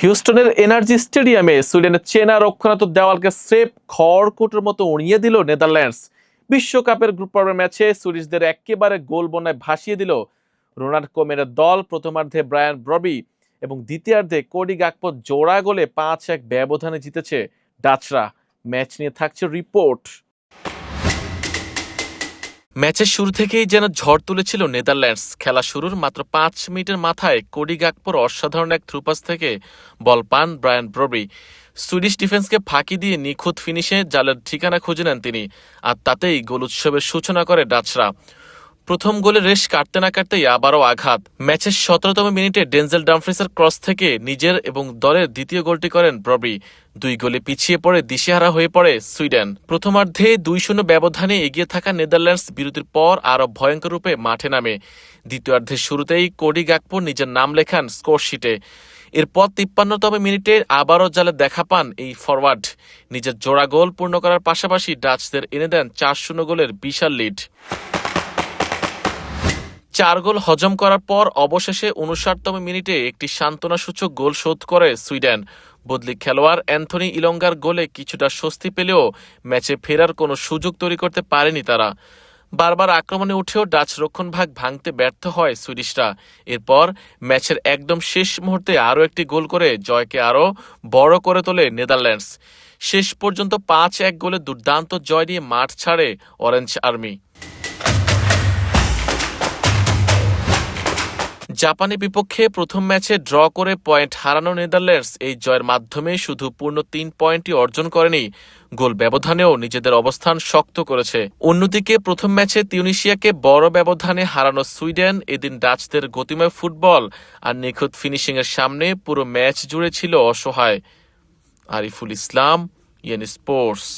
হিউস্টনের energy স্টেডিয়ামে সুইডেনের চেনা রক্ষণাত্মক দেওয়ালকে স্রেফ খড়কুটোর মতো উড়িয়ে দিল নেদারল্যান্ডস। বিশ্বকাপের গ্রুপ পর্বের ম্যাচে সুইডিশদের একেবারে গোল বন্যায় ভাসিয়ে দিল রোনাল্ড কোমেনের দল। প্রথমার্ধে ব্রায়ান ব্রবি এবং দ্বিতীয়ার্ধে কোডি গাকপো জোড়া গোলে 5-1 ব্যবধানে জিতেছে ডাচরা। ম্যাচ নিয়ে থাকছে রিপোর্ট। ম্যাচের শুরু থেকেই যেন ঝড় তুলেছিল নেদারল্যান্ডস। খেলা শুরুর মাত্র 5 মিনিটের মাথায় কোডি গাকপোর অসাধারণ এক থ্রুপাস থেকে বল পান ব্রায়ান ব্রবি। সুইডিশ ডিফেন্সকে ফাঁকি দিয়ে নিখুঁত ফিনিশে জালের ঠিকানা খুঁজে নেন তিনি, আর তাতেই গোল উৎসবের সূচনা করে ডাচরা। প্রথম গোলে রেশ কাটতে না কাটতেই আবারও আঘাত। ম্যাচের 17তম মিনিটে ডেনজেল ডামফ্রিসের ক্রস থেকে নিজের এবং দলের দ্বিতীয় গোলটি করেন ব্রবি। 2 গোলে পিছিয়ে পড়ে দিশেহারা হয়ে পড়ে সুইডেন। প্রথমার্ধে 2-0 ব্যবধানে এগিয়ে থাকা নেদারল্যান্ডস বিরতির পর আরও ভয়ঙ্কর রূপে মাঠে নামে। দ্বিতীয়ার্ধের শুরুতেই কোডি গাকপো নিজের নাম লেখান স্কোরশিটে। এরপর 53তম মিনিটে আবারও জালে দেখা পান এই ফরওয়ার্ড। নিজের জোড়া গোল পূর্ণ করার পাশাপাশি ডাচদের এনে দেন 4-0 গোলের বিশাল লিড। 4 গোল হজম করার পর অবশেষে 59তম মিনিটে একটি সান্ত্বনাসূচক গোল শোধ করে সুইডেন। বদলি খেলোয়াড় অ্যান্থনি ইলঙ্গার গোলে কিছুটা স্বস্তি পেলেও ম্যাচে ফেরার কোনো সুযোগ তৈরি করতে পারেনি তারা। বারবার আক্রমণে উঠেও ডাচ রক্ষণভাগ ভাঙতে ব্যর্থ হয় সুইডিশরা। এরপর ম্যাচের একদম শেষ মুহূর্তে আরও একটি গোল করে জয়কে আরও বড় করে তোলে নেদারল্যান্ডস। শেষ পর্যন্ত 5-1 গোলে দুর্দান্ত জয় নিয়ে মাঠ ছাড়ে অরেঞ্জ আর্মি। জাপানের বিপক্ষে প্রথম ম্যাচে ড্র করে পয়েন্ট হারানো নেদারল্যান্ডস এই জয়ের মাধ্যমে শুধু পূর্ণ 3 পয়েন্টই অর্জন করেনি, গোল ব্যবধানেও নিজেদের অবস্থান শক্ত করেছে। অন্যদিকে প্রথম ম্যাচে তিউনিসিয়াকে বড় ব্যবধানে হারানো সুইডেন এদিন ডাচদের গতিময় ফুটবল আর নিখুঁত ফিনিশিংয়ের সামনে পুরো ম্যাচ জুড়ে ছিল অসহায়। Ariful Islam, yen sports.